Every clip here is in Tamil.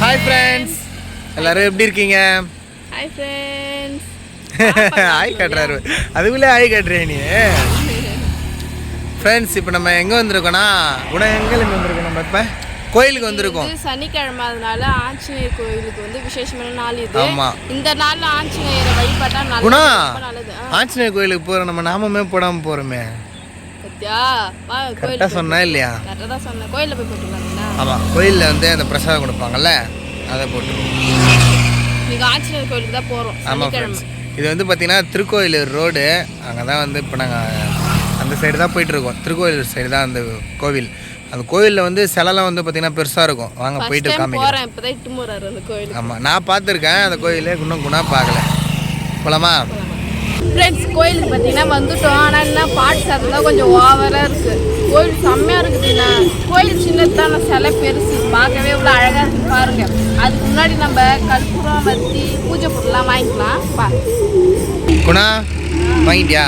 ஹாய் ஃப்ரெண்ட்ஸ், எல்லாரும் எப்படி இருக்கீங்க? Hi friends. ஹாய் கட்டுறாரு, அதுக்குள்ளே ஹாய் கட்டுறே நீ. ஃப்ரெண்ட்ஸ், இப்போ நம்ம எங்கே வந்திருக்கோன்னா எங்கே வந்திருக்கோம்? நம்ம இப்போ கோயிலுக்கு வந்திருக்கோம். சனிக்கிழமை, அதனால ஆஞ்சநேயர் கோயிலுக்கு வந்து விசேஷமான நாள் இது. ஆமாம், இந்த நாளில் ஆஞ்சநேயரை வழிபட்டா நல்லது. ஆஞ்சநேயர் கோயிலுக்கு போகிறோம், நம்ம நாமமே போடாமல் போகிறோமே. கரெக்டாக சொன்னா இல்லையா? கரெக்டாக தான் சொன்னேன். கோயிலில் போய் போட்டுருக்காங்களா? ஆமாம், கோயிலில் வந்து அந்த பிரசாதம் கொடுப்பாங்கல்ல, அதை போட்டுருவோம். நீங்கள் ஆஞ்சநேயர் கோயிலுக்கு தான் போகிறோம். ஆமாம் ஃப்ரெண்ட்ஸ், இது வந்து பார்த்தீங்கன்னா திருக்கோயிலூர் ரோடு. அங்கே தான் வந்து இப்போ நாங்கள் அந்த சைடு தான் போயிட்டுருக்கோம். திருக்கோயிலூர் சைடு தான் அந்த கோவில். அந்த கோவிலில் வந்து சிலைலாம் வந்து பார்த்தீங்கன்னா பெருசாக இருக்கும். வாங்க போயிட்டு காமிக்கிறேன். இப்போ தான் இட்டு போகிறாரு அந்த கோயில். ஆமாம், நான் பார்த்துருக்கேன் அந்த கோயிலே, இன்னும் குணா பார்க்கல. போகலாமா ஃப்ரெண்ட்ஸ்? கோயிலுக்கு பார்த்தீங்கன்னா வந்துட்டோம். ஆனால் என்ன பாட்டு சத்தம் தான் கொஞ்சம் ஓவராக இருக்குது. கோயில் செம்மையாக இருக்குதுண்ணா. கோயில் சின்னதான சிலை பெருசு, பார்க்கவே இவ்வளோ அழகாக இருக்குது பாருங்கள். அதுக்கு முன்னாடி நம்ம கற்பூரம் வத்தி பூஜை பொருள்லாம் வாங்கிக்கலாம். குணா வாங்கிட்டியா?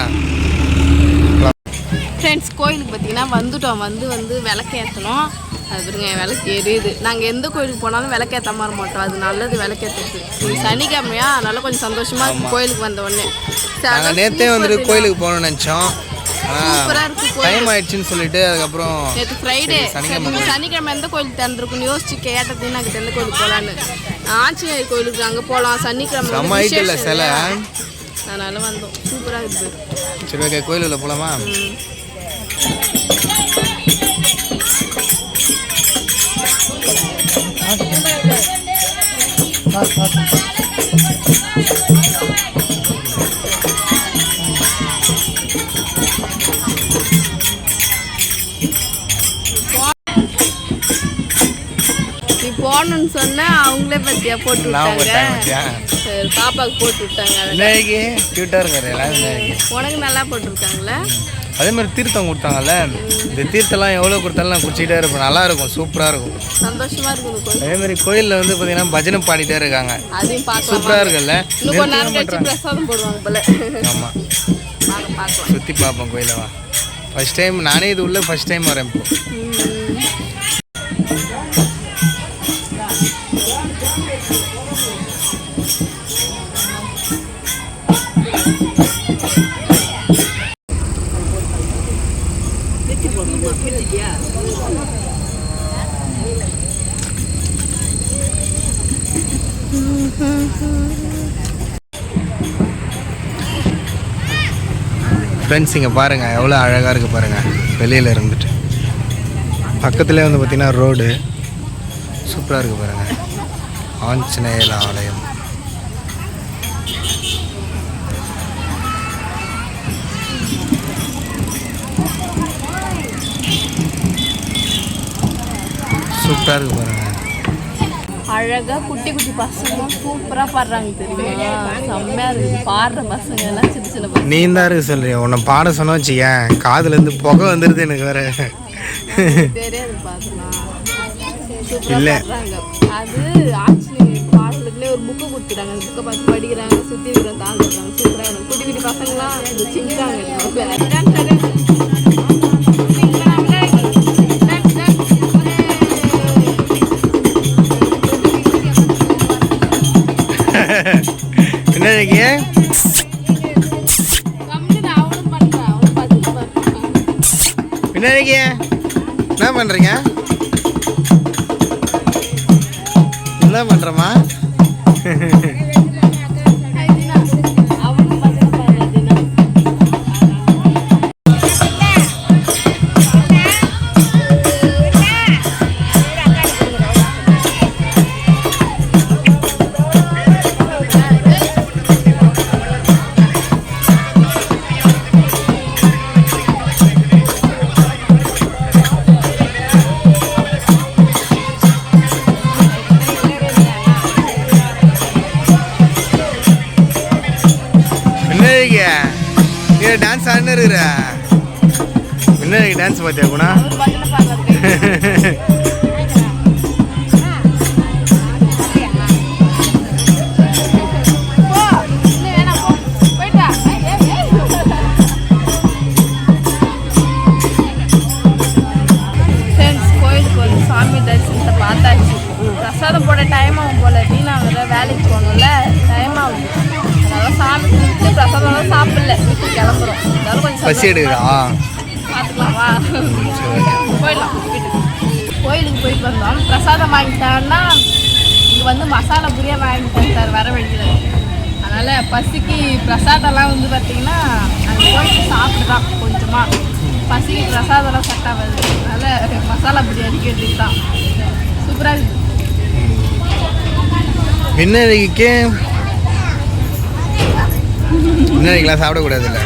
ஃப்ரெண்ட்ஸ், கோயிலுக்கு பார்த்தீங்கன்னா வந்துட்டோம். வந்து விளக்கேற்றணும். அது பாருங்க, விளக்கு எரியுது. நாங்கள் எந்த கோயிலுக்கு போனாலும் விளக்கேற்ற மாதிரி மாட்டோம். அது நல்லது விளக்கேற்றுறது. இது சனிக்கிழமையா, அதனால கொஞ்சம் சந்தோஷமாக இருக்குது கோயிலுக்கு வந்த உடனே. நாங்கள் நேற்றே வந்துட்டு கோயிலுக்கு போகணும்னு நினச்சோம். சூப்பராக இருக்குது. டைம் ஆயிடுச்சுன்னு சொல்லிட்டு அதுக்கப்புறம் நேற்று ஃப்ரைடே, சனிக்கிழமை எந்த கோயிலுக்கு திறந்துருக்குன்னு யோசிச்சு கேட்டது. நாங்கள் எந்த கோயிலுக்கு போகலான்னு. ஆஞ்சநேயர் கோயிலுக்கு அங்கே போகலாம். சனிக்கிழமை சிலை, அதனால வந்தோம். சூப்பராக இருக்குது. சரி, ஓகே, கோயிலுக்குள்ள போகலாமா? நீ போகணும்னு சொன்னா அவங்களே பத்தியா போட்டு விட்டாங்க. சரி, பாப்பாவுக்கு போட்டு விட்டாங்க. உனக்கு நல்லா போட்டுருக்காங்களே. அதே மாதிரி தீர்த்தம் கொடுத்தாங்கல்ல, இந்த தீர்த்தம்லாம் எவ்வளோ கொடுத்தாலும் நான் குடிச்சிக்கிட்டே இருப்பேன். நல்லா இருக்கும், சூப்பராக இருக்கும், சந்தோஷமா இருக்கும். அதே மாதிரி கோயிலில் வந்து பார்த்தீங்கன்னா பஜனை பாடிட்டே இருக்காங்க. அதையும் பார்க்க சூப்பராக இருக்குல்ல. இன்னும் கொஞ்ச நேரம் கழிச்சு பிரசாதம் போடுவாங்க போல. ஆமாம், சுற்றி பார்ப்போம் கோயிலை. வா, ஃபர்ஸ்ட் டைம் நானே இது உள்ள ஃபர்ஸ்ட் டைம் வரேன் இப்போ. ஃப்ரெண்ட்ஸ், இங்கே பாருங்கள் எவ்வளோ அழகாக இருக்குது பாருங்கள். வெளியில் இருந்துட்டு பக்கத்துலேயே வந்து பார்த்திங்கன்னா ரோடு சூப்பராக இருக்குது பாருங்கள். ஆஞ்சநேயர் ஆலயம். சூப்பராக இருக்குது பாருங்கள். அழகா குட்டி குட்டி பசங்க சூப்பரா பாடுறாங்க தெரியுமா? செம்மையா இருக்கு. பாடுற பசங்க எல்லாம் சின்ன சின்ன பசங்க. நீ தான் இருக்கு சொல்றியா? உன்னை பாட சொன்ன வச்சுக்கேன், காதுல இருந்து புகை வந்துருது எனக்கு வேற. தெரியாது பாக்கலாம். இல்ல அது ஆஞ்சநேயர் பாடலுக்குள்ளே ஒரு புக்கு கொடுத்துட்டாங்க. அந்த புக்கை பார்த்து படிக்கிறாங்க, சுத்தி இருக்கிற தாங்குறாங்க. சூப்பரா இருக்கு. குட்டி குட்டி பசங்களாம் சிங்கிறாங்க. என்ன பண்றீங்க? என்ன பண்றமா? டான்ஸ் ஆடினு இருக்கிற என்ன டான்ஸ் பார்த்தியா குணா? கோயிலுக்கு வந்து சாமி தரிசனத்தை பார்த்தாச்சு. பிரசாதம் போட டைம் ஆகும் போல தீனா வேற வேலைக்கு போகணும்ல டைம் ஆகுது. அதனால சாமி கும்பிட்டு பிரசாதம் சாப்பிடல வீட்டுக்கு கிளம்புறோம். அதனால கொஞ்சம் பசி எடுக்குதா? பார்த்துக்கலாமா? போயிடலாம் வீட்டுக்கு. கோயிலுக்கு போயிட்டு வந்தோம். பிரசாதம் வாங்கிட்டான்னா இங்கே வந்து மசாலா பூரியா வாங்கிட்டேன் சார் வர வழியில். அதனால் பசிக்கு பிரசாதம்லாம் வந்து பார்த்திங்கன்னா அங்கே போயிட்டு சாப்பிட்டுதான் கொஞ்சமாக. பசிக்கு பிரசாதம்லாம் செட் ஆகாது. அதனால் மசாலா பிரியாணி கேட்டுட்டு தான் சூப்பராக இருக்குது. இன்னைக்கெல்லாம் சாப்பிடக்கூடாது இல்லை.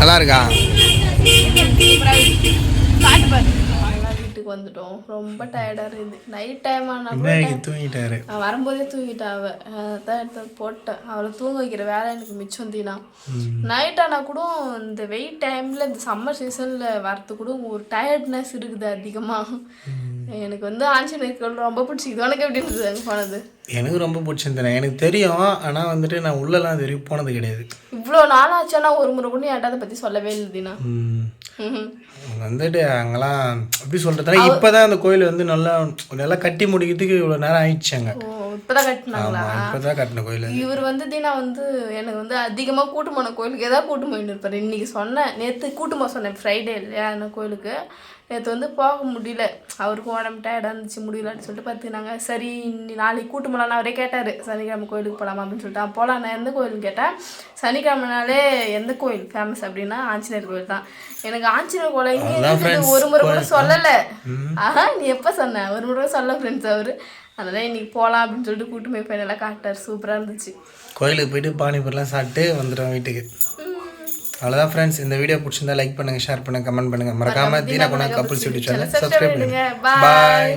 நல்லா இருக்கா? வீட்டுக்கு வந்துட்டோம். ரொம்ப டயர்டாக இருக்குது. நைட் டைம் ஆனால் தூங்கிட்டாரு. வரும்போதே தூங்கிட்டா. தான் எடுத்து போட்டேன். அவளை தூங்க வைக்கிற வேலை எனக்கு மிச்சம் தீனா. நைட் ஆனால் கூட இந்த வெயில் டைமில் இந்த சம்மர் சீசனில் வரது கூட ஒரு டயர்ட்னஸ் இருக்குது அதிகமாக. எனக்கு வந்து ஆஞ்சநேயர் ரொம்ப பிடிச்சிக்குது. உனக்கு எப்படி இருந்தது அங்கே போனது? எனக்கு ரொம்ப பிடிச்சிருந்தேன். எனக்கு தெரியும், ஆனால் வந்துட்டு நான் உள்ளெல்லாம் தெரியும் போனது கிடையாது. இவ்வளோ நாள் ஆச்சுன்னா ஒரு முறை கூட ஏன்டா அதை பற்றி சொல்லவே இல்லை தீனா. வந்துட்டு அங்கெல்லாம் எப்படி சொல்கிறதுனா இப்போ தான் அந்த கோயில் வந்து நல்லா கட்டி முடிக்கிறதுக்கு இவ்வளோ நேரம் ஆயிடுச்சாங்க. இப்போதான் கட்டினாங்களா? இப்போ தான் கட்டின கோயில். இவர் வந்து தீனா வந்து எனக்கு வந்து அதிகமாக கூட்டு போன கோயிலுக்கு ஏதாவது கூட்டு போயின்னு இருப்பார். இன்றைக்கி சொன்னேன், நேற்று கூட்டு போக சொன்னேன் ஃப்ரைடே இல்லையா அந்த கோயிலுக்கு. நேற்று வந்து போக முடியல, அவருக்கும் உடம்பு டயர்டாக இருந்துச்சு, முடியலன்னு சொல்லிட்டு பார்த்துனாங்க. சரி நாளைக்கு கூட்டு போகலான்னு அவரே கேட்டார், சனிக்கிழமை கோயிலுக்கு போகலாமா அப்படின்னு சொல்லிட்டு. போகலாம். நான் எந்த கோயிலுன்னு கேட்டேன். சனிக்கிழமைனாலே எந்த கோயில் ஃபேமஸ் அப்படின்னா ஆஞ்சநேயர் கோயில் தான். எனக்கு ஆஞ்சநேயர் கோயில் இங்கே ஒரு முறை கூட சொல்லலை. நீ எப்போ சொன்ன? ஒரு முறை கூட சொல்ல ஃப்ரெண்ட்ஸ் அவர். அதனால் இன்றைக்கி போகலாம் அப்படின்னு சொல்லிட்டு கூட்டு போய் பையனெல்லாம் காட்டார். சூப்பராக இருந்துச்சு. கோயிலுக்கு போயிட்டு பானிபூரிலாம் சாப்பிட்டு வந்துடுவோம் வீட்டுக்கு. அவ்வளோதான் ஃப்ரெண்ட்ஸ். இந்த வீடியோ பிடிச்சிருந்தா லைக் பண்ணுங்கள், ஷேர் பண்ணுங்கள், கமெண்ட் பண்ணுங்கள். மறக்காமல் Deena Guna couples YouTube channel subscribe பண்ணுங்கள். பாய்.